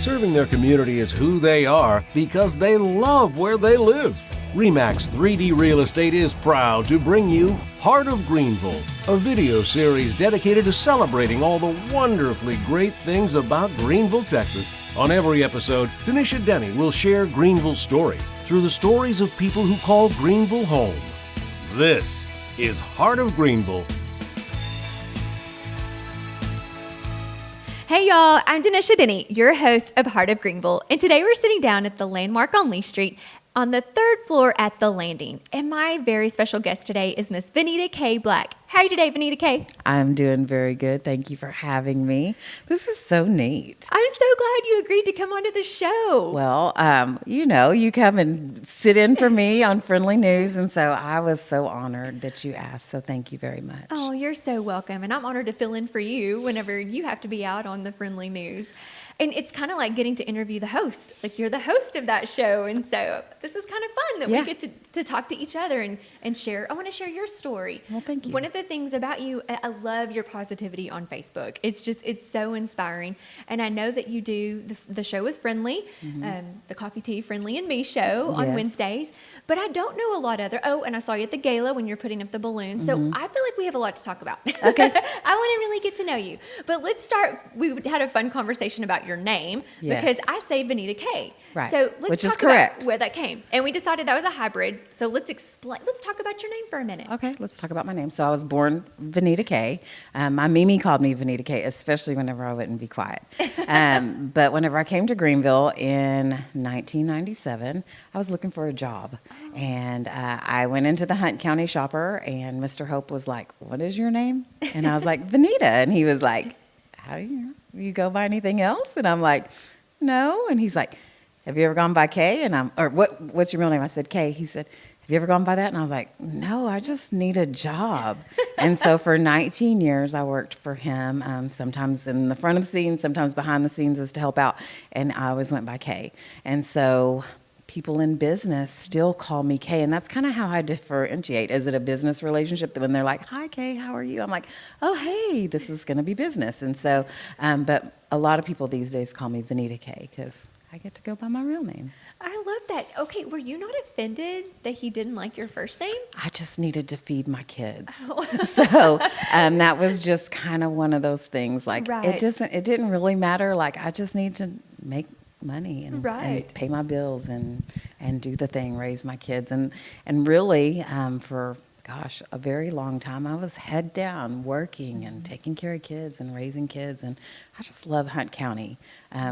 Serving their community is who they are because they love where they live. REMAX 3D Real Estate is proud to bring you Heart of Greenville, a video series dedicated to celebrating all the wonderfully great things about Greenville, Texas. On every episode, Dennisha Denney will share Greenville's story through the stories of people who call Greenville home. This is Heart of Greenville. Hey y'all, I'm Dennisha Denney, your host of Heart of Greenville, and today we're sitting down at the Landmark on Lee Street on the third floor at The Landing. And my very special guest today is Miss Venita Kay Black. How are you today, Venita Kay? I'm doing very good. Thank you for having me. This is so neat. I'm so glad you agreed to come onto the show. Well, you come and sit in for me on Friendly News, and so I was so honored that you asked, so thank you very much. Oh, you're so welcome, and I'm honored to fill in for you whenever you have to be out on the Friendly News. And it's kind of like getting to interview the host. Like, you're the host of that show. And so this is kind of fun that we get to talk to each other and share. I want to share your story. Well, thank you. One of the things about you, I love your positivity on Facebook. It's so inspiring. And I know that you do the show with Friendly, the Coffee Tea Friendly and Me show on Wednesdays. But I don't know a lot other. Oh, and I saw you at the gala when you're putting up the balloons. So I feel like we have a lot to talk about. Okay. I want to really get to know you. But let's start. We had a fun conversation about your name because I say Venita Kay. Right. So let's Which is talk correct. about where that came. And we decided that was a hybrid. So let's talk about your name for a minute. Okay, let's talk about my name. So I was born Venita Kay. My Mimi called me Venita Kay, especially whenever I wouldn't be quiet. But whenever I came to Greenville in 1997, I was looking for a job. And I went into the Hunt County Shopper, and Mr. Hope was like, "What is your name?" And I was like, "Venita." And he was like, "How do you go by anything else?" And I'm like, "No." And he's like, "Have you ever gone by Kay?" And what's your real name? I said, Kay. He said, "Have you ever gone by that?" And I was like, "No, I just need a job." And so for 19 years, I worked for him, sometimes in the front of the scenes, sometimes behind the scenes as to help out. And I always went by Kay. And so people in business still call me Kay, and that's kind of how I differentiate. Is it a business relationship that when they're like, "Hi, Kay, how are you?" I'm like, "Oh, hey, this is going to be business." And so, but a lot of people these days call me Venita Kay because I get to go by my real name. I love that. Okay, were you not offended that he didn't like your first name? I just needed to feed my kids. Oh. So that was just kind of one of those things. Like, it didn't really matter. Like, I just need to make money and pay my bills and do the thing, raise my kids. And really, for a very long time, I was head down working and taking care of kids and raising kids. And I just love Hunt County.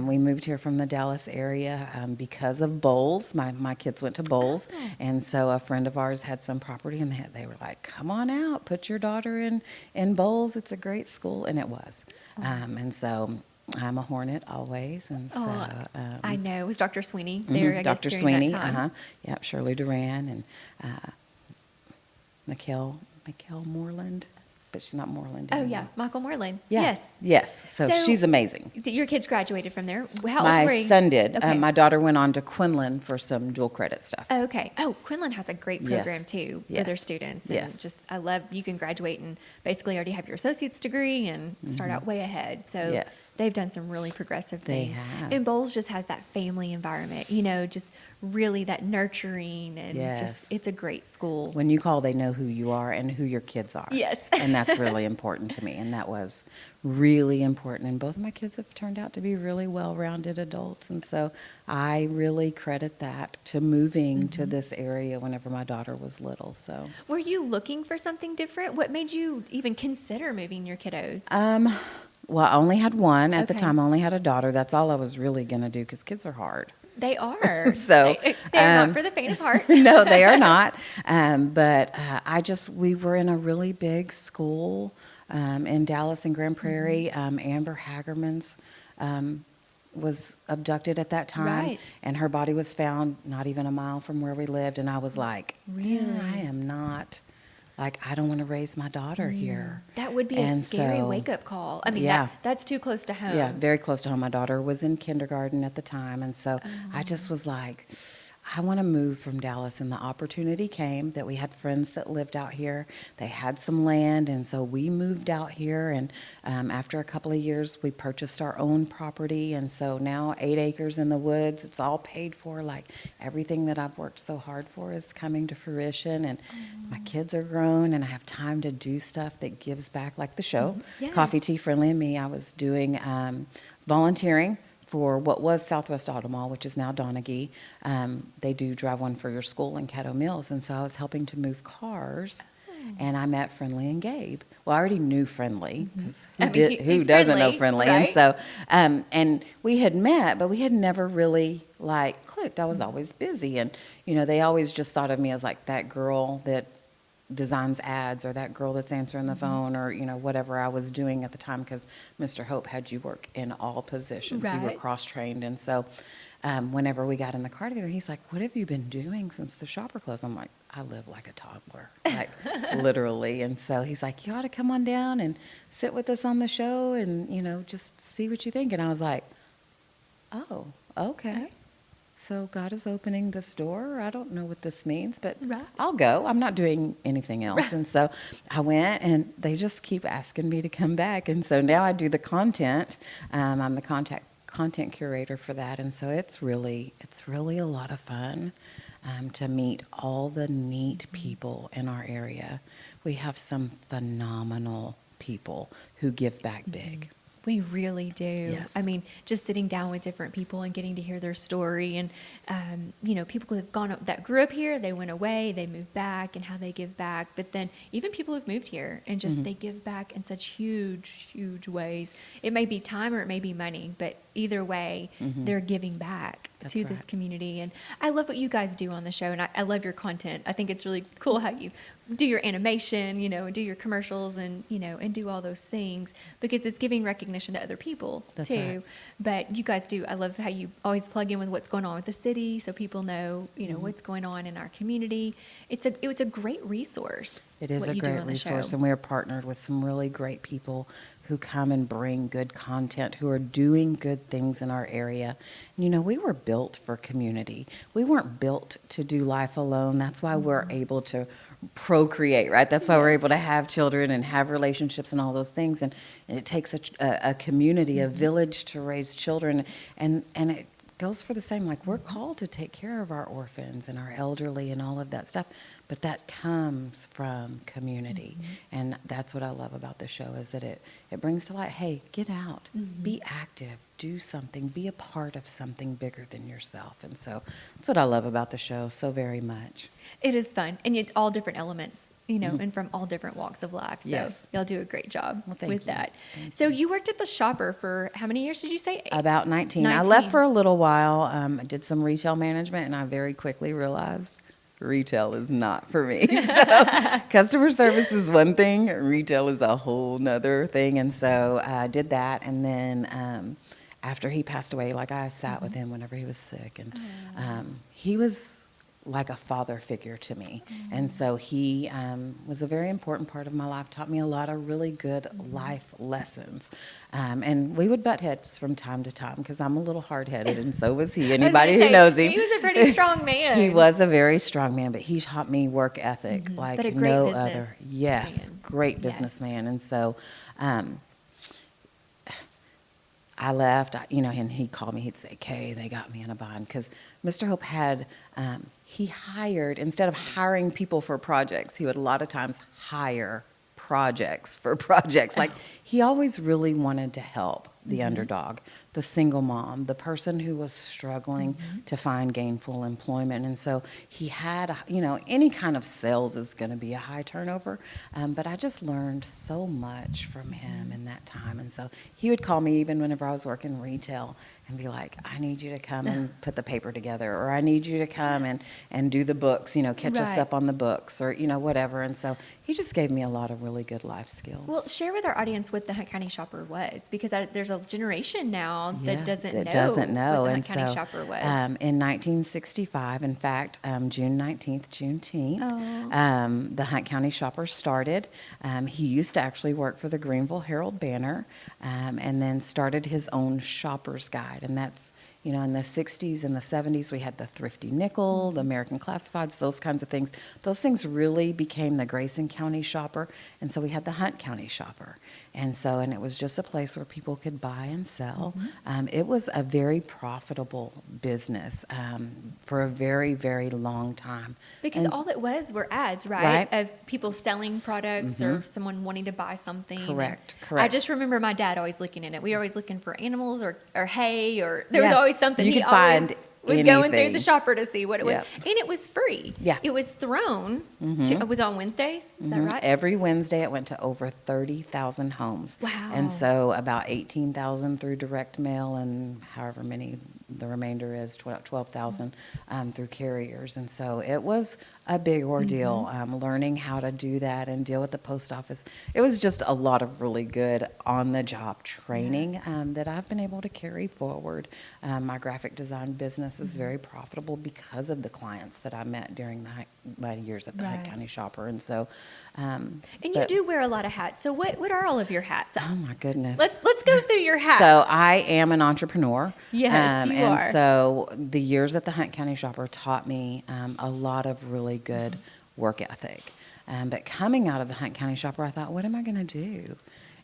We moved here from the Dallas area because of Bowles. My kids went to Bowles. And so a friend of ours had some property, and they were like, "Come on out, put your daughter in Bowles. It's a great school." And it was. And so I'm a Hornet always, and so I know it was Dr. Sweeney there. I guess Dr. during Sweeney, that time. Yep, Shirley Duran and Mikkel Moreland, but she's not Moreland anymore. Oh yeah, Michael Moreland. Yeah. Yes. So she's amazing. Your kids graduated from there. How My old were you? son did. Okay. My daughter went on to Quinlan for some dual credit stuff. Oh, okay. Oh, Quinlan has a great program too for their Yes. students. And Yes. I love you can graduate and basically already have your associate's degree and start out way ahead. So they've done some really progressive things. They have. And Bowles just has that family environment, just really that nurturing and just it's a great school. When you call, they know who you are and who your kids are. Yes. And that's really important to me. And that was really important. And both of my kids have turned out to be really well-rounded adults. And so I really credit that to moving to this area whenever my daughter was little. So, were you looking for something different? What made you even consider moving your kiddos? Well, I only had one at the time. I only had a daughter. That's all I was really going to do because kids are hard. They are. So they're not for the faint of heart. No, they are not. But we were in a really big school in Dallas and Grand Prairie. Amber Hagerman's was abducted at that time, and her body was found not even a mile from where we lived. And I was like, really? I am not. Like, I don't want to raise my daughter here. That would be a scary wake-up call. I mean, that's too close to home. Yeah, very close to home. My daughter was in kindergarten at the time. And so I just was like, I want to move from Dallas. And the opportunity came that we had friends that lived out here. They had some land, and so we moved out here. And after a couple of years, we purchased our own property. And so now 8 acres in the woods, it's all paid for. Like everything that I've worked so hard for is coming to fruition. And my kids are grown, and I have time to do stuff that gives back, like the show, Yes. Coffee, Tea, Friendly, and Me. I was doing volunteering for what was Southwest Auto Mall, which is now Donaghy. They do Drive One for Your School in Caddo Mills, and so I was helping to move cars, and I met Friendly and Gabe. Well, I already knew Friendly, because who doesn't know Friendly? Right? And so, and we had met, but we had never really like clicked. I was always busy, and they always just thought of me as like that girl that designs ads, or that girl that's answering the phone, or whatever I was doing at the time, because Mr. Hope had you work in all positions. You were Right. cross-trained. And so whenever we got in the car together, he's like, what have you been doing since the shopper closed? I'm like, I live like a toddler, like literally. And so he's like, you ought to come on down and sit with us on the show and just see what you think. And I was like, oh, okay. So God is opening this door. I don't know what this means, but Right. I'll go. I'm not doing anything else. Right. And so I went, and they just keep asking me to come back. And so now I do the content. I'm the content curator for that. And so it's really a lot of fun to meet all the neat people in our area. We have some phenomenal people who give back big. We really do. Yes. I mean, just sitting down with different people and getting to hear their story, and people who have gone up, that grew up here, they went away, they moved back, and how they give back. But then even people who've moved here and just they give back in such huge, huge ways. It may be time or it may be money, but either way, they're giving back That's to this right. community. And I love what you guys do on the show, and I love your content. I think it's really cool how you do your animation, and do your commercials, and and do all those things, because it's giving recognition to other people. That's too. right. But you guys do. I love how you always plug in with what's going on with the city, so people know what's going on in our community. It's a great resource. It is what a you do great on the resource, show. and we are partnered with some really great people who come and bring good content, who are doing good things in our area. We were built for community. We weren't built to do life alone. That's why we're able to procreate, right? That's why we're able to have children and have relationships and all those things. And it takes a community, a village to raise children. And it goes for the same. Like, we're called to take care of our orphans and our elderly and all of that stuff. But that comes from community. And that's what I love about the show, is that it brings to light, hey, get out, be active, do something, be a part of something bigger than yourself. And so that's what I love about the show so very much. It is fun, and yet all different elements, and from all different walks of life. So Yes. y'all do a great job with thank you. that. Thank So you worked at the Shopper for how many years did you say? About 19. I 19. left for a little while. I did some retail management, and I very quickly realized retail is not for me. So customer service is one thing, retail is a whole nother thing. And so I did that. And then after he passed away, like, I sat with him whenever he was sick, and he was like a father figure to me. And so he was a very important part of my life, taught me a lot of really good life lessons. And we would butt heads from time to time, because I'm a little hard-headed, and so was he. Anybody who knows him. He was a pretty strong man. He was a very strong man, but he taught me work ethic like But a great no business other. Yes, man. great Yes. businessman. And so I left, and he called me. He'd say, Kay, they got me in a bind. Because Mr. Hope had, he hired, instead of hiring people for projects, he would a lot of times hire projects for projects. Like, he always really wanted to help the underdog, the single mom, the person who was struggling to find gainful employment. And so he had, any kind of sales is going to be a high turnover. But I just learned so much from him in that time. And so he would call me even whenever I was working retail and be like, I need you to come and put the paper together, or I need you to come and do the books, catch us Right. up on the books, or, whatever. And so he just gave me a lot of really good life skills. Well, share with our audience what the Hunt County Shopper was, because there's a generation now that doesn't know what the Hunt County Shopper was. In 1965, in fact, June 19th, Juneteenth, the Hunt County Shopper started. He used to actually work for the Greenville Herald Banner, and then started his own shopper's guide. And that's You know, in the 60s and the 70s, we had the thrifty nickel, the American Classifieds, those kinds of things. Those things really became the Grayson County shopper. And so we had the Hunt County shopper. And it was just a place where people could buy and sell. It was a very profitable business for a very, very long time. Because all it was were ads, right? Of people selling products or someone wanting to buy something. Correct. I just remember my dad always looking in it. We were always looking for animals or hay, or there was always something. You could find was going through the shopper to see what it was. And it was free. Yeah. It was thrown. It was on Wednesdays. Is that right? Every Wednesday it went to over 30,000 homes. Wow. And so about 18,000 through direct mail and however many the remainder is, 12,000 through carriers. And so it was a big ordeal learning how to do that and deal with the post office. It was just a lot of really good on-the-job training that I've been able to carry forward. My graphic design business is very profitable because of the clients that I met during my years at the Hunt County Shopper. And so, and you do wear a lot of hats. So what are all of your hats? Oh my goodness. Let's go through your hats. So I am an entrepreneur. Yes, you and are. So the years at the Hunt County Shopper taught me a lot of really good work ethic. But coming out of the Hunt County Shopper, I thought, what am I going to do?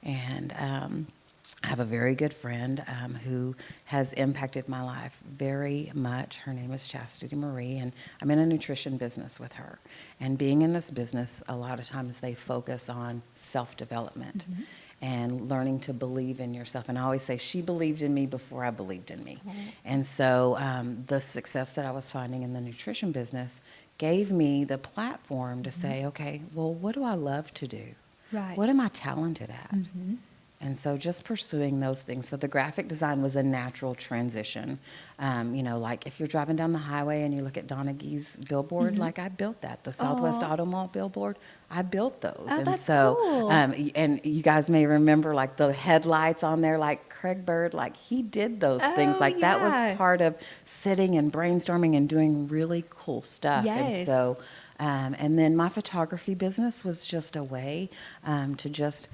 And I have a very good friend who has impacted my life very much. Her name is Chastity Marie, and I'm in a nutrition business with her. And being in this business, a lot of times they focus on self-development and learning to believe in yourself. And I always say, she believed in me before I believed in me. And so the success that I was finding in the nutrition business gave me the platform to say, okay, well, what do I love to do? Right. What am I talented at? And so just pursuing those things. So the graphic design was a natural transition. You know, like if you're driving down the highway and you look at Donna Gee's billboard, like I built that. The Southwest Auto Mall billboard, I built those. Oh, and that's so, cool. And you guys may remember like the headlights on there, like Craig Bird, like he did those things. Like that was part of sitting and brainstorming and doing really cool stuff. Yes. And so, and then my photography business was just a way to just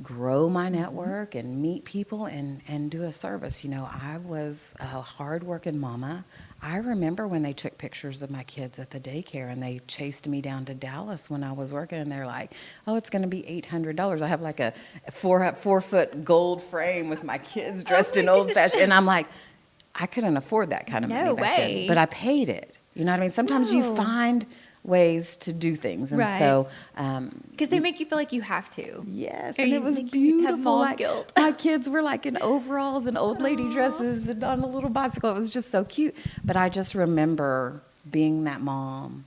grow my network and meet people and do a service. You know, I was a hard-working mama. I remember when they took pictures of my kids at the daycare and they chased me down to Dallas when I was working, and they're like, oh, it's going to be $800. I have like a 4-foot gold frame with my kids dressed in old-fashioned. And I'm like, I couldn't afford that kind of money back then. But I paid it. You know what I mean? Sometimes you find ways to do things, and so because they make you feel like you have to. Yes, Or and you it was make you have beautiful. mom Like, guilt. my kids were like in overalls and old lady dresses and on a little bicycle. It was just so cute. But I just remember being that mom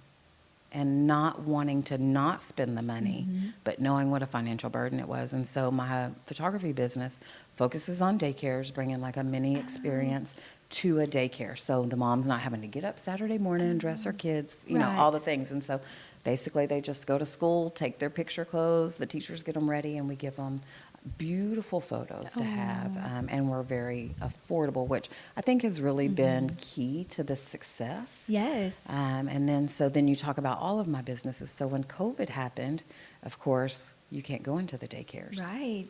and not wanting to not spend the money, but knowing what a financial burden it was. And so my photography business focuses on daycares, bringing like a mini experience to a daycare. So the mom's not having to get up Saturday morning and dress her kids, you know, all the things. And so basically they just go to school, take their picture clothes, the teachers get them ready, and we give them beautiful photos to have. And we're very affordable, which I think has really been key to the success. Yes. And then you talk about all of my businesses. So when COVID happened, of course, you can't go into the daycares. Right.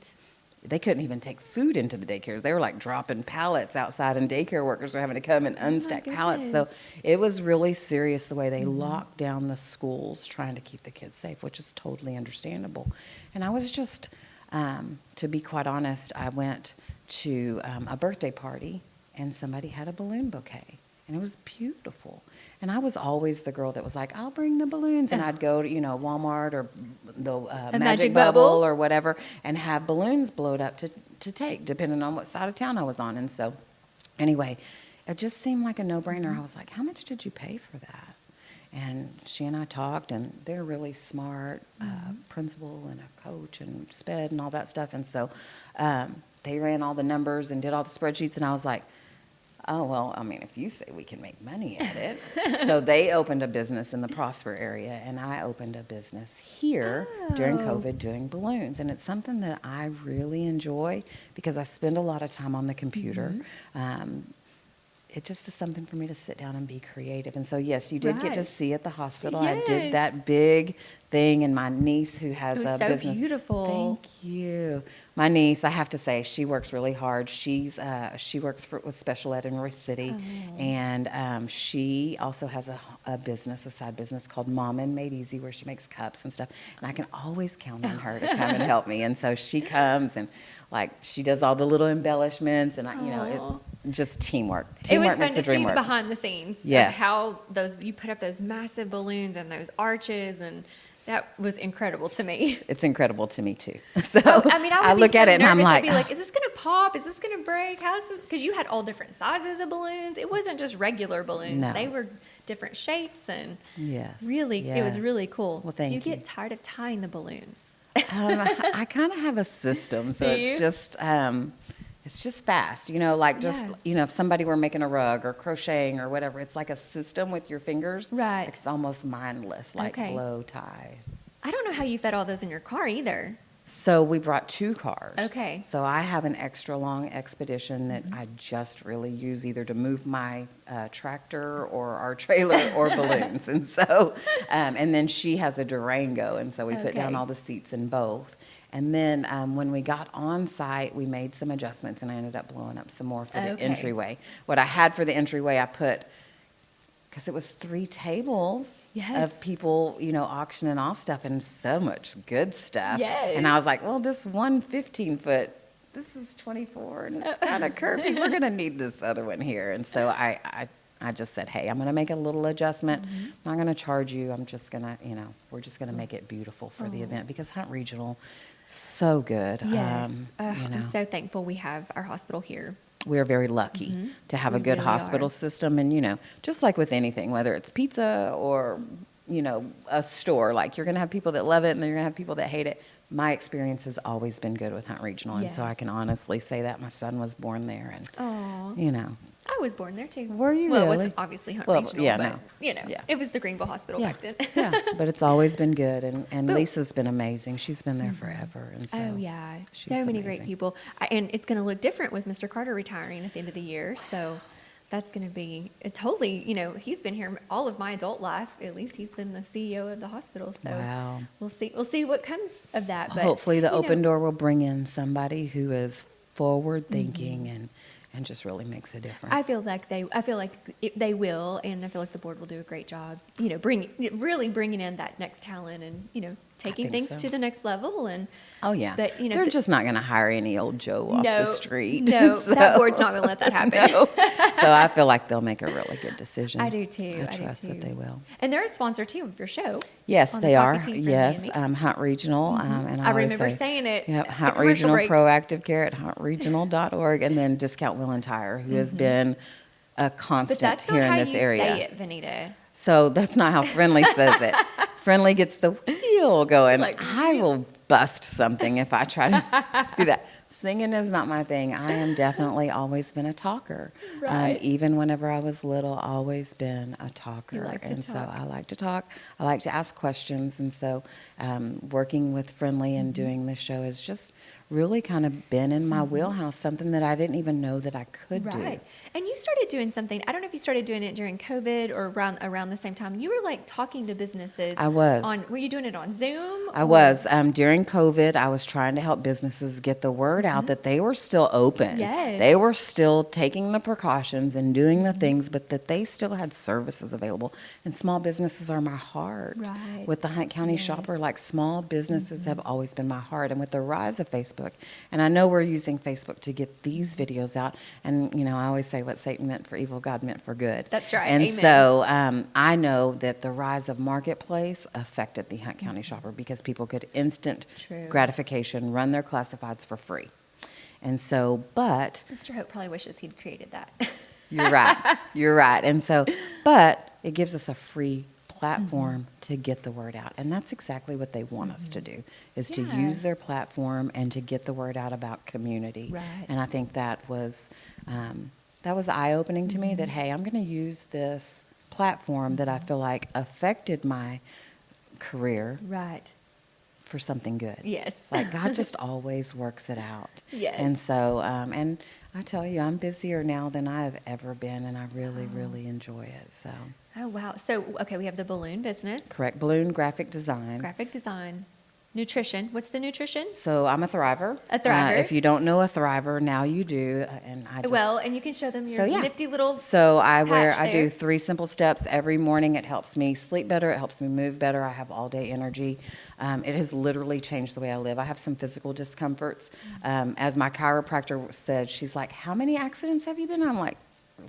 They couldn't even take food into the daycares. They were like dropping pallets outside, and daycare workers were having to come and unstack pallets. So it was really serious the way they locked down the schools trying to keep the kids safe, which is totally understandable. And I was just, to be quite honest, I went to a birthday party, and somebody had a balloon bouquet, and it was beautiful. And I was always the girl that was like, I'll bring the balloons. And I'd go to, you know, Walmart or the Magic Bubble or whatever and have balloons blowed up to take, depending on what side of town I was on. And so anyway, it just seemed like a no-brainer. I was like, how much did you pay for that? And she and I talked, and they're really smart, principal and a coach and SPED and all that stuff. And so they ran all the numbers and did all the spreadsheets. And I was like, oh, well, I mean, if you say we can make money at it. So they opened a business in the Prosper area, and I opened a business here during COVID doing balloons. And it's something that I really enjoy because I spend a lot of time on the computer. it just is something for me to sit down and be creative. And so, yes, you did get to Right. see at the hospital. I Yes. did that big thing, and my niece who has It was a so business. beautiful. Thank you. My niece, I have to say, she works really hard. She works with special ed in Roy City, and she also has a business, a side business called Mom and Made Easy, where she makes cups and stuff. And I can always count on her to come and help me. And so she comes and like she does all the little embellishments, and it's just teamwork. It was Teamwork fun makes to the dream see the work. behind the scenes Yes. of how you put up those massive balloons and those arches, and that was incredible to me. It's incredible to me too. So I mean, I would I be look so at it and I'm nervous. I'd like, be like, is this going to pop? Is this going to break? How's this? Because you had all different sizes of balloons. It wasn't just regular balloons. No. They were different shapes, and yes, really, it was yes. really cool. Well, thank Do you. you get tired of tying the balloons? I kind of have a system, so Do it's you? just fast, like just Yeah. if somebody were making a rug or crocheting or whatever, it's like a system with your fingers. Right. It's almost mindless, like Okay. blow, tie. I don't know how you fed all those in your car either. So we brought 2 cars. Okay. So I have an extra long expedition that I just really use either to move my tractor or our trailer or balloons. And so, and then she has a Durango, and so we put down Okay. all the seats in both. And then when we got on site, we made some adjustments, and I ended up blowing up some more for the Okay. entryway. What I had for the entryway, I put, because it was 3 tables Yes. of people, auctioning off stuff and so much good stuff. Yes. And I was like, well, this one 15-foot, this is 24, and it's kind of curvy. We're going to need this other one here. And so I just said, hey, I'm going to make a little adjustment. I'm not going to charge you. I'm just going to, we're just going to make it beautiful for the event, because Hunt Regional, so good. Yes. You I'm know. so thankful we have our hospital here. We're very lucky to have a We good really hospital are. system. And, just like with anything, whether it's pizza or, a store, like you're going to have people that love it and then you're going to have people that hate it. My experience has always been good with Hunt Regional. And so I Yes. can honestly say that my son was born there, and, Aw. I was born there too. Were you Well, it really? wasn't obviously Hunt Well, Regional, yeah, but no. Yeah. it was the Greenville Hospital yeah, back then. yeah, but it's always been good. And But- Lisa's been amazing. She's been there forever. And so Oh yeah, she's so many great amazing. people, and it's going to look different with Mr. Carter retiring at the end of the year. So that's going to be totally. He's been here all of my adult life. At least he's been the CEO of the hospital. So Wow. we'll see what comes of that. But Hopefully the you know, open door will bring in somebody who is forward thinking and just really makes a difference. I feel like they will, and I feel like the board will do a great job. Really bringing in that next talent, and taking think things so. to the next level. And Oh yeah, But, they're just not going to hire any old Joe off the street. No, So- that board's not going to let that happen. No. So I feel like they'll make a really good decision. I do too. I trust that they will. And they're a sponsor too of your show. Yes, on the they are. Coffee Tea for Yes, Miami. Hunt Regional. And I always remember say, saying it Yep, at Hunt the commercial Regional breaks. Proactive Care at huntregional.org, and then Discount Wheel and Tire, who has been a But constant that's here not in how this you area. say it, Venita. So that's not how Friendly says it. Friendly gets the wheel going. Like, I will bust something if I try to do that. Singing is not my thing. I am definitely always been a talker. Right. Even whenever I was little, always been a talker. like to and so talk. I like to talk. I like to ask questions. And so working with Friendly and doing this show has just really kind of been in my wheelhouse, something that I didn't even know that I could do. Right. And you started doing something. I don't know if you started doing it during COVID or around the same time. You were like talking to businesses. I was. Were you doing it on Zoom? I or- was. During COVID, I was trying to help businesses get the word out that they were still open. Yes. They were still taking the precautions and doing the things, but that they still had services available. And small businesses are my heart. Right. With the Hunt County Yes. Shopper, like small businesses have always been my heart. And with the rise of Facebook, and I know we're using Facebook to get these videos out. And, I always say what Satan meant for evil, God meant for good. That's right. And Amen. so I know that the rise of Marketplace affected the Hunt County Shopper because people could instant True. gratification, run their classifieds for free. And so, but Mr. Hope probably wishes he'd created that. you're right. You're right. And so, but it gives us a free platform to get the word out. And that's exactly what they want us to do, is to Yeah. use their platform and to get the word out about community. Right. And I think that was eye-opening to me that, hey, I'm going to use this platform that I feel like affected my career Right. for something good. Yes. Like God just always works it out. Yes. And so, and I tell you, I'm busier now than I have ever been, and I really, really enjoy it. So. Oh, wow. So, okay, we have the balloon business. Correct. Balloon graphic design. Graphic design. Nutrition. What's the nutrition? So I'm a thriver. A thriver. If you don't know a thriver, now you do. And I just, well, and you can show them your nifty little. So I patch do 3 simple steps every morning. It helps me sleep better. It helps me move better. I have all day energy. It has literally changed the way I live. I have some physical discomforts. As my chiropractor said, she's like, "How many accidents have you been on?" I'm like,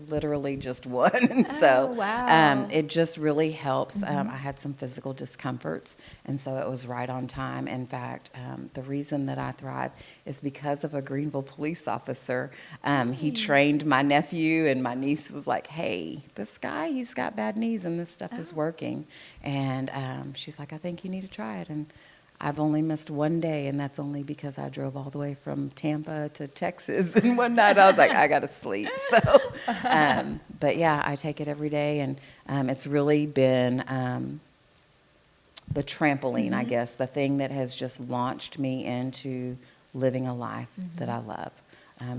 literally just one. And so wow. It just really helps. I had some physical discomforts, and so it was right on time. In fact, the reason that I thrive is because of a Greenville police officer. He trained my nephew, and my niece was like, "Hey, this guy, he's got bad knees and this stuff is working." And she's like, "I think you need to try it." And I've only missed one day, and that's only because I drove all the way from Tampa to Texas. And one night I was like, I got to sleep. So, but yeah, I take it every day, and it's really been the trampoline, I guess, the thing that has just launched me into living a life that I love.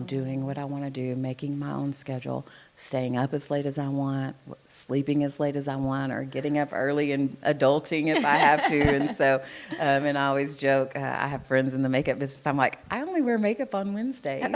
Doing what I want to do, making my own schedule, staying up as late as I want, sleeping as late as I want, or getting up early and adulting if I have to. And so, and I always joke, I have friends in the makeup business. I'm like, I only wear makeup on Wednesdays.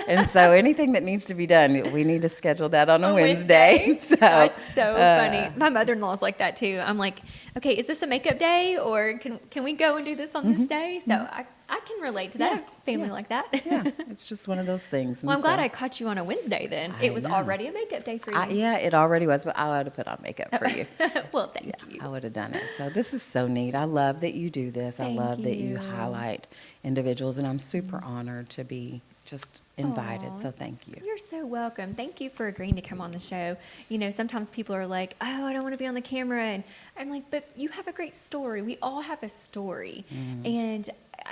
And so anything that needs to be done, we need to schedule that on a Wednesday. So, that's so funny. My mother-in-law is like that too. I'm like, okay, is this a makeup day, or can we go and do this on this day? So I can relate to that. I have family like that. Yeah, it's just one of those things. Well, I'm glad I caught you on a Wednesday then. It was already a makeup day for you. Yeah, it already was, but I would have put on makeup for you. Well, thank you. I would have done it. So this is so neat. I love that you do this. I love that you highlight individuals, and I'm super honored to be just invited. So thank you. You're so welcome. Thank you for agreeing to come on the show. You know, sometimes people are like, "Oh, I don't want to be on the camera," and I'm like, "But you have a great story. We all have a story, and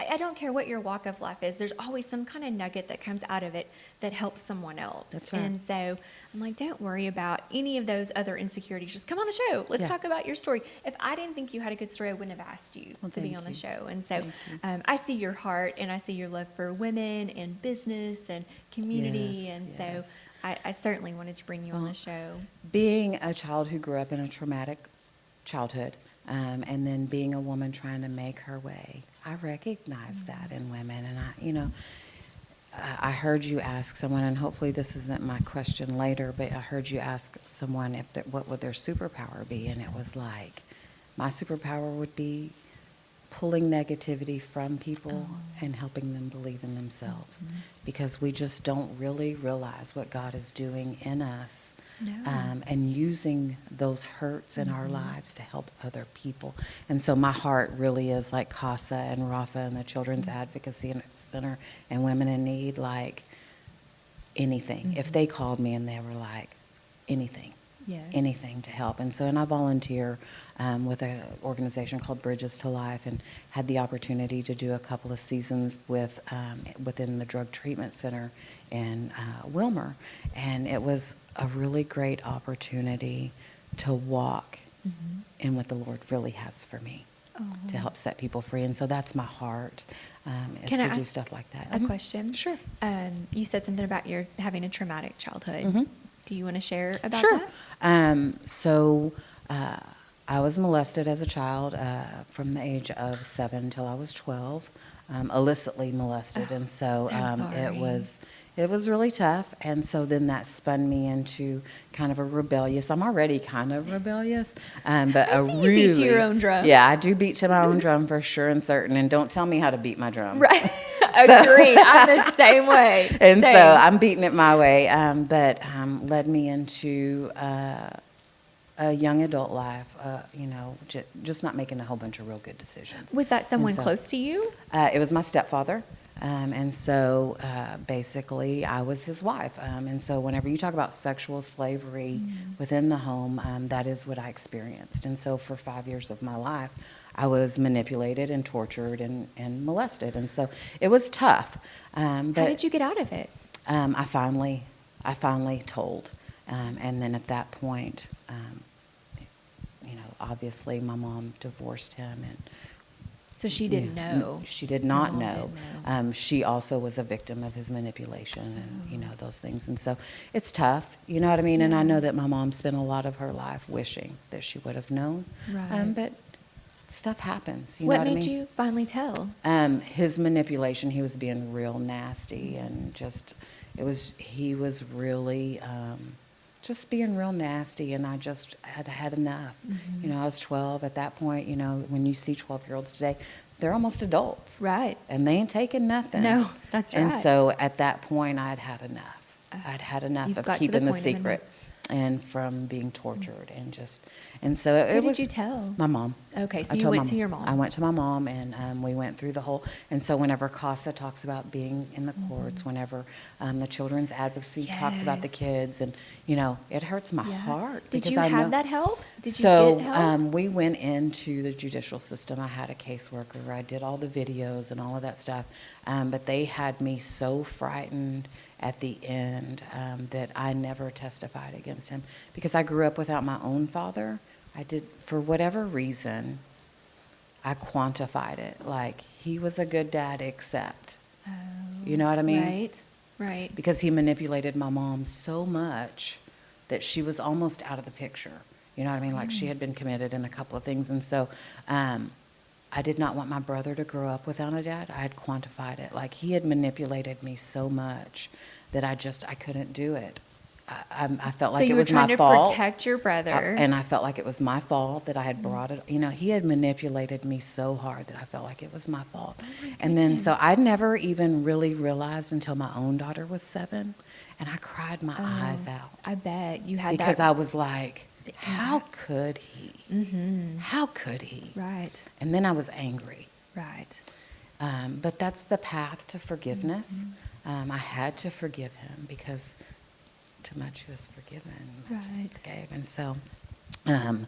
I don't care what your walk of life is. There's always some kind of nugget that comes out of it that helps someone else." That's right. And so I'm like, don't worry about any of those other insecurities. Just come on the show. Let's talk about your story. If I didn't think you had a good story, I wouldn't have asked you to be on the show. And so I see your heart, and I see your love for women and business and community. So I certainly wanted to bring you on the show. Being a child who grew up in a traumatic childhood, and then being a woman trying to make her way, I recognize that in women. And I heard you ask someone, and hopefully this isn't my question later, but I heard you ask someone what would their superpower be, and it was like, my superpower would be pulling negativity from people and helping them believe in themselves, because we just don't really realize what God is doing in us. No. And using those hurts in our lives to help other people. And so my heart really is like CASA and Rafa and the Children's Advocacy Center and Women in Need, like anything. If they called me and they were like, anything. Anything to help. And so, and I volunteer with an organization called Bridges to Life, and had the opportunity to do a couple of seasons within the drug treatment center in Wilmer. And it was a really great opportunity to walk in what the Lord really has for me, to help set people free. And so that's my heart, is Can I to do ask stuff like that. A question? Sure. You said something about your having a traumatic childhood. Do you want to share about Sure. that? So I was molested as a child from the age of 7 till I was 12, illicitly molested. And so it was really tough. And so then that spun me into kind of I'm already kind of rebellious. But I see you beat to your own drum. Yeah, I do beat to my own drum for sure and certain. And don't tell me how to beat my drum. Right. Agree. I'm the same way. And so I'm beating it my way, but led me into a young adult life, just not making a whole bunch of real good decisions. Was that someone close to you? It was my stepfather. And so basically I was his wife. And so whenever you talk about sexual slavery within the home, that is what I experienced. And so for 5 years of my life, I was manipulated and tortured and molested. And so it was tough. How did you get out of it? I finally told. And then at that point, obviously my mom divorced him, and So she didn't know. She did not Your mom know. didn't know. She also was a victim of his manipulation and, those things. And so it's tough, you know what I mean? And I know that my mom spent a lot of her life wishing that she would have known. Right. But stuff happens, you What know what I made mean? you finally tell? His manipulation, he was being real nasty and just, he was really just being real nasty, and I just had enough. I was 12 at that point. When you see 12-year-olds today, they're almost adults. Right. And they ain't taking nothing. No, that's right. And so at that point, I'd had enough. I'd had enough You've of got to the keeping the point of secret and from being tortured and so it Who was. did you tell? My mom. Okay, so I you told went to your mom. I went to my mom, and we went through the whole. And so whenever CASA talks about being in the courts, whenever the Children's Advocacy talks about the Yes. kids, and it hurts my heart. Did because you I have know, that help? Did so, you get help? we went into the judicial system. I had a caseworker. I did all the videos and all of that stuff. But they had me so frightened at the end that I never testified against him because I grew up without my own father. I did, for whatever reason, I quantified it. Like, he was a good dad, except, you know what I mean? Right, right. Because he manipulated my mom so much that she was almost out of the picture. You know what I mean? Like, she had been committed in a couple of things. And so I did not want my brother to grow up without a dad. I had quantified it. Like, he had manipulated me so much that I couldn't do it. I felt like it was my fault. So you were trying to protect your brother. And I felt like it was my fault that I had brought it. He had manipulated me so hard that I felt like it was my fault. And then, so I never even really realized until my own daughter was 7. And I cried my eyes out. I bet you had that. Because I was like, how could he? How could he? Right. And then I was angry. Right. But that's the path to forgiveness. I had to forgive him because too much was forgiven. I just Right. forgave. And so. And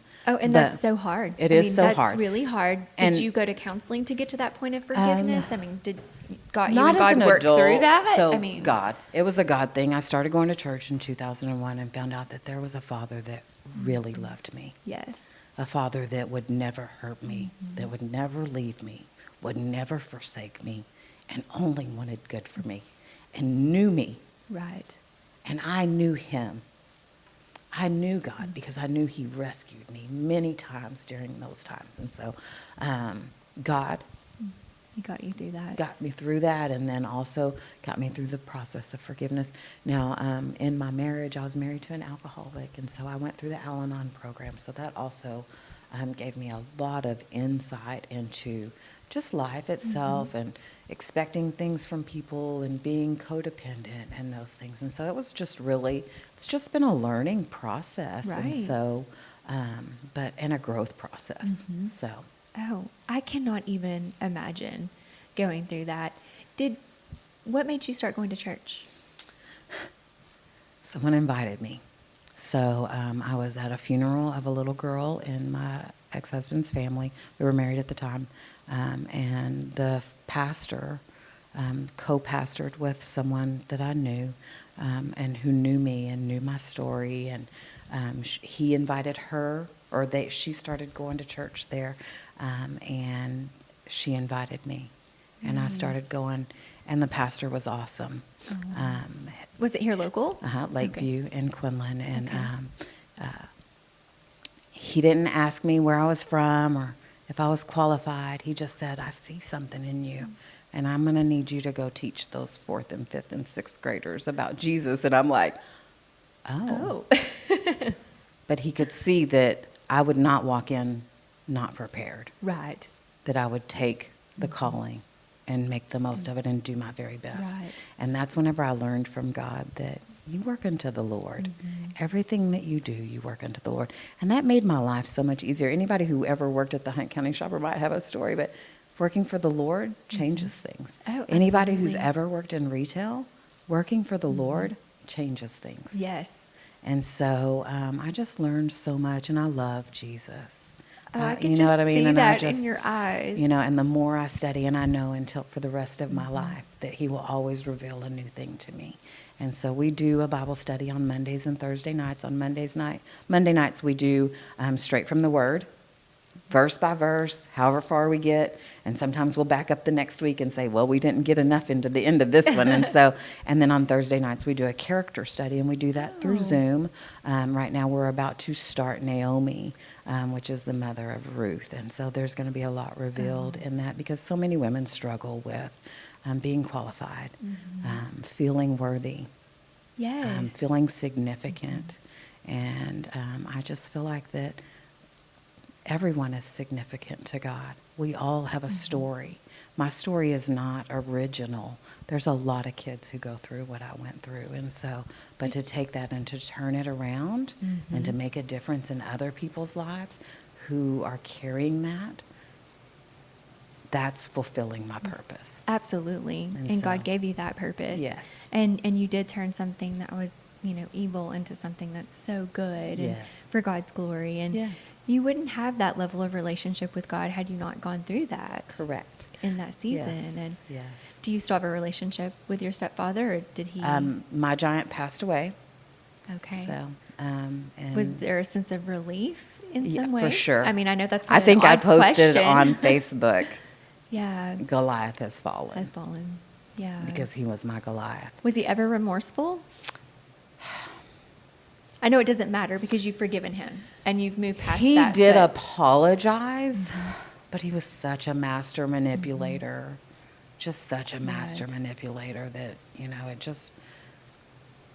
that's so hard. It is so that's hard. really hard. Did And- you go to counseling to get to that point of forgiveness? Not God as an work adult. through that? So God, it was a God thing. I started going to church in 2001 and found out that there was a father that really loved me. Yes. A father that would never hurt me, that would never leave me, would never forsake me, and only wanted good for me, and knew me. Right. And I knew him. I knew God because I knew he rescued me many times during those times. And so God He got you through that. got me through that, and then also got me through the process of forgiveness. Now, in my marriage, I was married to an alcoholic, and so I went through the Al-Anon program. So that also gave me a lot of insight into just life itself and expecting things from people and being codependent and those things. And so it was just really, it's just been a learning process. Right. And so, and a growth process. So. Oh, I cannot even imagine going through that. What made you start going to church? Someone invited me. So I was at a funeral of a little girl in my ex-husband's family. We were married at the time. And the pastor co-pastored with someone that I knew and who knew me and knew my story. And he invited her, or she started going to church there. And she invited me. And I started going. And the pastor was awesome. Was it here local? Lakeview Okay. in Quinlan. And Okay. he didn't ask me where I was from or if I was qualified. He just said, I see something in you, and I'm going to need you to go teach those 4th and 5th and 6th graders about Jesus. And I'm like, oh. But he could see that I would not walk in not prepared, Right. that I would take the calling and make the most of it and do my very best. Right. And that's whenever I learned from God that you work unto the Lord. Everything that you do, you work unto the Lord. And that made my life so much easier. Anybody who ever worked at the Hunt County Shopper might have a story, but working for the Lord changes things. Oh, Anybody who's absolutely. ever worked in retail, working for the Lord changes things. Yes. And so I just learned so much, and I love Jesus. Oh, I You can know just what I mean? see And that I just, in your eyes. and the more I study, and I know until for the rest of my life that he will always reveal a new thing to me. And so we do a Bible study on Mondays and Thursday nights. On Monday nights we do Straight from the Word. verse by verse, however far we get. And sometimes we'll back up the next week and say, well, we didn't get enough into the end of this one. And then on Thursday nights, we do a character study, and we do that through Zoom. Right now, we're about to start Naomi, which is the mother of Ruth. And so there's going to be a lot revealed in that, because so many women struggle with being qualified, feeling worthy, feeling significant. And I just feel like that everyone is significant to God. We all have a story. My story is not original. There's a lot of kids who go through what I went through. And so, but to take that and to turn it around and to make a difference in other people's lives who are carrying that, that's fulfilling my purpose. Absolutely. And so, God gave you that purpose. Yes. And you did turn something that was, evil into something that's so good and for God's glory. And you wouldn't have that level of relationship with God had you not gone through that. Correct. In that season. And do you still have a relationship with your stepfather, or did he? My giant passed away. Okay. So, and was there a sense of relief in some way? For sure. I mean, I know that's I think an I odd posted question. on Facebook. Yeah. Goliath has fallen. Has fallen. Yeah. Because he was my Goliath. Was he ever remorseful? I know it doesn't matter because you've forgiven him and you've moved past that. He did apologize, but he was such a master manipulator. Just such a master manipulator that, it just,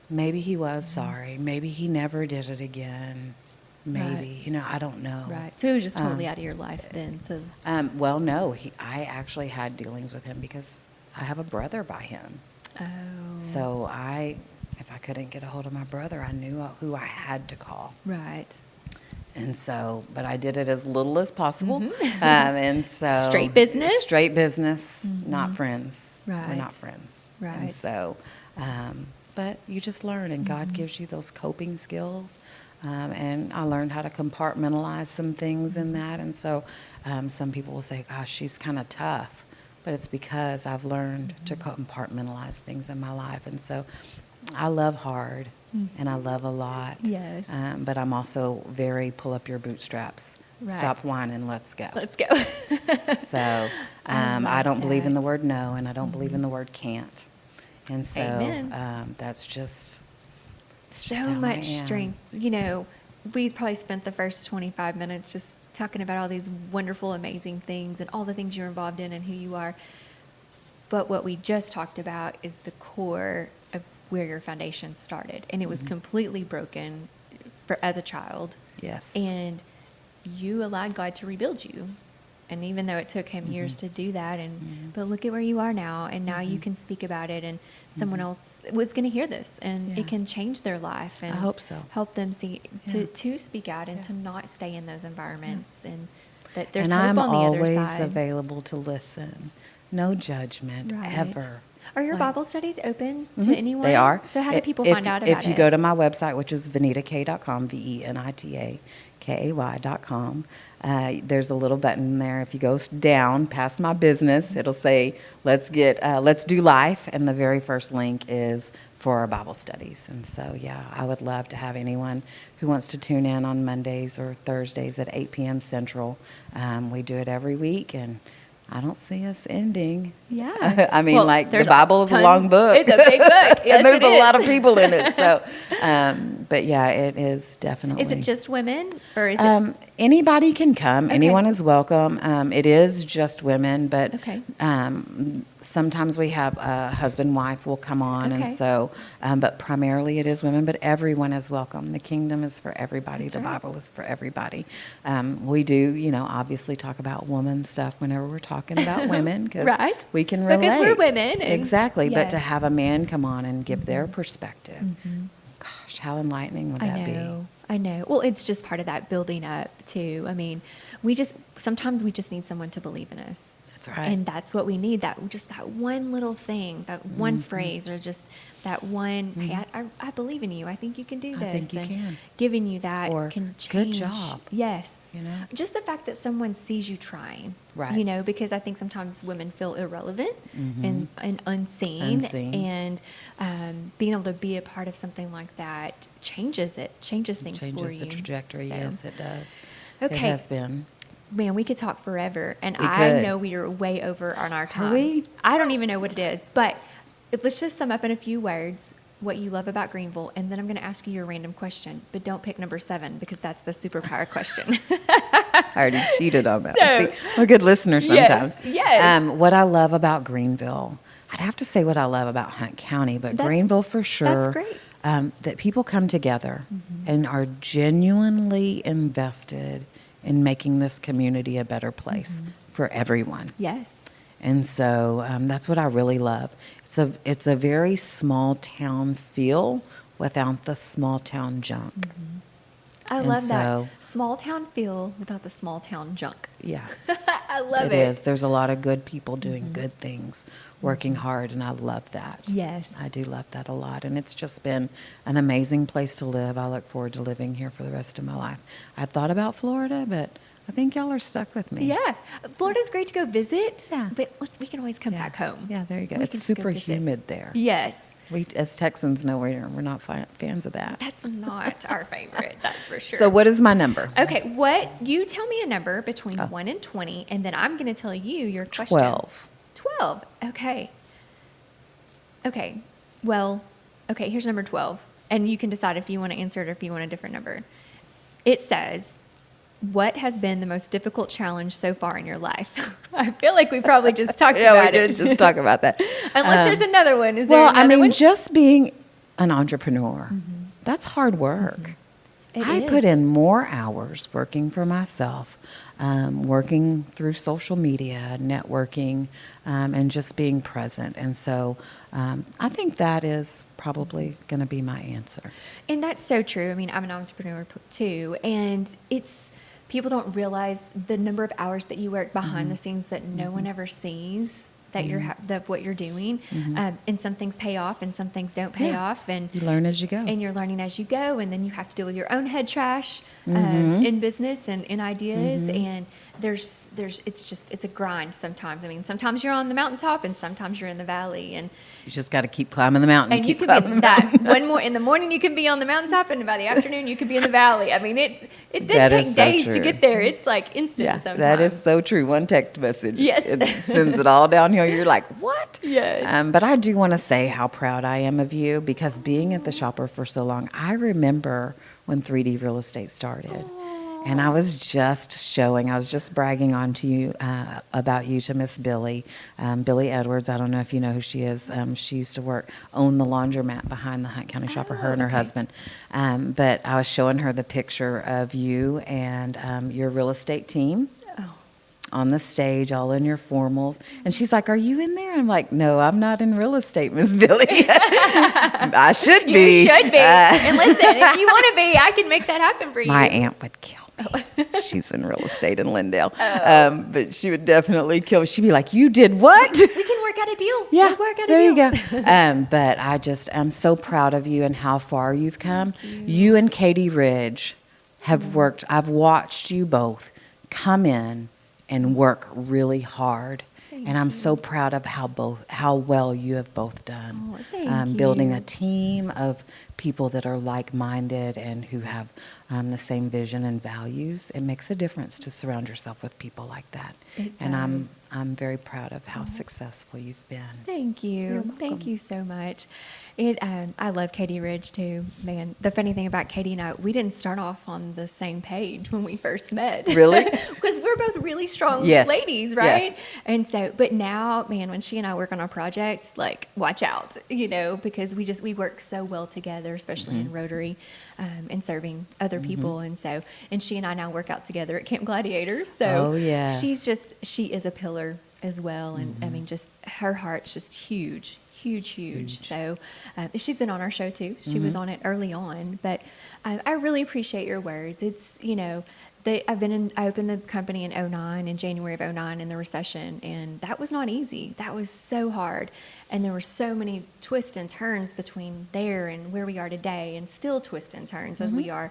maybe he was sorry. Maybe he never did it again. Maybe, I don't know. Right. So he was just totally out of your life then. So. Well, no, I actually had dealings with him because I have a brother by him. Oh. So if I couldn't get a hold of my brother, I knew who I had to call. Right. And so, but I did it as little as possible. And so. Straight business? Straight business, not friends. Right. We're not friends. Right. And so, but you just learn, and God gives you those coping skills. And I learned how to compartmentalize some things in that. And so some people will say, gosh, she's kind of tough. But it's because I've learned to compartmentalize things in my life. And so I love hard and I love a lot. Yes. But I'm also very pull up your bootstraps. Right. Stop whining, let's go. Let's go. So I don't believe in the word no, and I don't believe in the word can't. And so that's just so much strength. We probably spent the first 25 minutes just talking about all these wonderful, amazing things and all the things you're involved in and who you are. But what we just talked about is the core of where your foundation started. And it was completely broken as a child. Yes. And you allowed God to rebuild you. And even though it took him years to do that, but look at where you are now, and now you can speak about it, and someone else was going to hear this, and it can change their life. And I hope so. Help them see to speak out and to not stay in those environments, and that there's and hope I'm on the other always side. available to listen. No judgment, ever. Are your Bible studies open to anyone? They are. So how do people find out about it? If you go to my website, which is venitakay.com, VENITAKAY.com, there's a little button there. If you go down past my business, it'll say, let's do life. And the very first link is for our Bible studies. And so, I would love to have anyone who wants to tune in on Mondays or Thursdays at 8 p.m. Central. We do it every week, and I don't see us ending. Yeah. I mean, the Bible is a long book. It's a big book. Yes, and there's a lot of people in it. So, but it is definitely. Is it just women, or is it? Anybody can come. Okay. Anyone is welcome. It is just women, but sometimes we have a husband-wife will come on, and so, but primarily it is women. But everyone is welcome. The kingdom is for everybody. The Bible is for everybody. We do, obviously talk about woman stuff whenever we're talking about women, because we can relate. Because we're women. Exactly. Yes. But to have a man come on and give their perspective, gosh, how enlightening would that be? I know. Well, it's just part of that building up too. I mean, sometimes we just need someone to believe in us. That's right. And that's what we need. That one little thing, that one phrase, or just that one. Hey, I believe in you. I think you can do this. I think you can. Giving you that can change. Good job. Yes. Just the fact that someone sees you trying. Right. Because I think sometimes women feel irrelevant and unseen. And being able to be a part of something like that changes things for you. Changes the trajectory. So. Yes, it does. Okay. It has been. man, we could talk forever, and We I could. know we are way over on our time. we? I don't even know what it is, but let's just sum up in a few words what you love about Greenville, and then I'm going to ask you your random question, but don't pick number 7 because that's the superpower question. I already cheated on that. So- See, we're good listeners sometimes. Yes. What I love about Greenville, I'd have to say what I love about Hunt County, but Greenville for sure. That's great. That people come together and are genuinely invested in making this community a better place for everyone. Yes. And so that's what I really love. It's a very small town feel without the small town junk. I And love that. so- Small town feel without the small town junk. Yeah. I love It is. There's a lot of good people doing good things, working hard, and I love that. Yes. I do love that a lot. And it's just been an amazing place to live. I look forward to living here for the rest of my life. I thought about Florida, but I think y'all are stuck with me. Yeah. Florida's great to go visit, Yeah. but we can always come Yeah. back home. Yeah, there you go. We It's can just go super visit. humid there. Yes. We, as Texans, know we're not fans of that. That's not our favorite, that's for sure. So what is my number? Okay, you tell me a number between 1 and 20, and then I'm going to tell you your question. 12. 12. Okay. Okay. Well, okay, here's number 12. And you can decide if you want to answer it or if you want a different number. It says, what has been the most difficult challenge so far in your life? I feel like we probably just talked about it. Yeah, we did just talk about that. Unless there's another one. Is there Well, another I mean, one? just being an entrepreneur, that's hard work. It I is. put in more hours working for myself, working through social media, networking, and just being present. And so I think that is probably going to be my answer. And that's so true. I mean, I'm an entrepreneur too, and people don't realize the number of hours that you work behind the scenes that no one ever sees that of what you're doing. And some things pay off, and some things don't pay Yeah. off, and You learn as you go. and you're learning as you go, and then you have to deal with your own head trash in business and in ideas, and it's a grind sometimes. I mean, sometimes you're on the mountaintop, and sometimes you're in the valley, and You just got to keep climbing the mountain. you keep can climbing be the mountain. in the morning you can be on the mountaintop, and by the afternoon you can be in the valley. I mean, it That does take is so days to true. get there. It's like instant Yeah, sometimes. that is so true. One text message, Yes. it sends it all downhill. You're like, what? Yes. But I do want to say how proud I am of you, because being at the shopper for so long, I remember when 3D real estate started. And I was just bragging on to you about you to Miss Billy, Billy Edwards. I don't know if you know who she is. She used to own the laundromat behind the Hunt County Shopper, her and her husband. But I was showing her the picture of you and your real estate team on the stage, all in your formals. And she's like, are you in there? I'm like, no, I'm not in real estate, Miss Billy. I should be. You should be. And listen, if you want to be, I can make that happen for you. My aunt would kill me. She's in real estate in Lindale. But she would definitely kill me. She'd be like, you did what? We can work out a deal. Yeah, We'll work out a there deal. you go. But I'm so proud of you and how far you've come. You and Katie Ridge have worked. I've watched you both come in and work really hard. And I'm so proud of how well you have both done. Oh, thank Building you. a team of people that are like-minded and who have the same vision and values. It makes a difference to surround yourself with people like that. It And does. I'm very proud of how successful you've been. Thank you. You're welcome. Thank you so much. I love Katie Ridge too. Man, the funny thing about Katie and I, we didn't start off on the same page when we first met. Really? Because we're both really strong Yes. ladies, right? Yes. And so, but now, man, when she and I work on our projects, like, watch out, because we work so well together, especially in Rotary and serving other people. And so, and she and I now work out together at Camp Gladiator. So Oh, yes. she is a pillar as well. And I mean, just her heart's just huge. So she's been on our show too. She was on it early on, but I really appreciate your words. It's, I opened the company in 2009, in January of 2009 in the recession, and that was not easy. That was so hard. And there were so many twists and turns between there and where we are today, and still twists and turns as we are.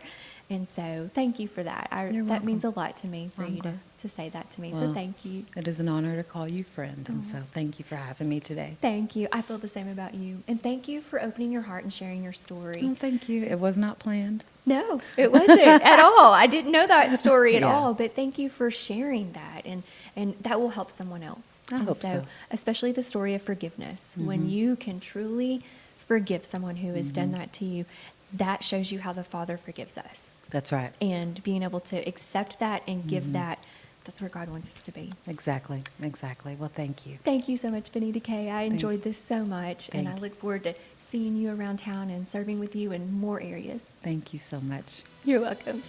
And so thank you for that. That means a lot to me for you to say that to me. So Well, thank you. It is an honor to call you friend. And so thank you for having me today. Thank you. I feel the same about you. And thank you for opening your heart and sharing your story. Oh, thank you. It was not planned. No, it wasn't at all. I didn't know that story at Yeah. all, but thank you for sharing that, and that will help someone else. I And hope so. Especially the story of forgiveness. When you can truly forgive someone who has done that to you, that shows you how the Father forgives us. That's right. And being able to accept that and give that, that's where God wants us to be. Exactly. Well, thank you. Thank you so much, Venita Kay. I enjoyed this so much, and I Thank you. look forward to seeing you around town and serving with you in more areas. Thank you so much. You're welcome.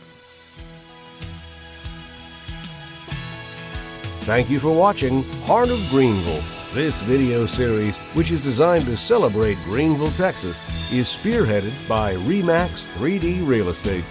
Thank you for watching Heart of Greenville. This video series, which is designed to celebrate Greenville, Texas, is spearheaded by REMAX 3D Real Estate.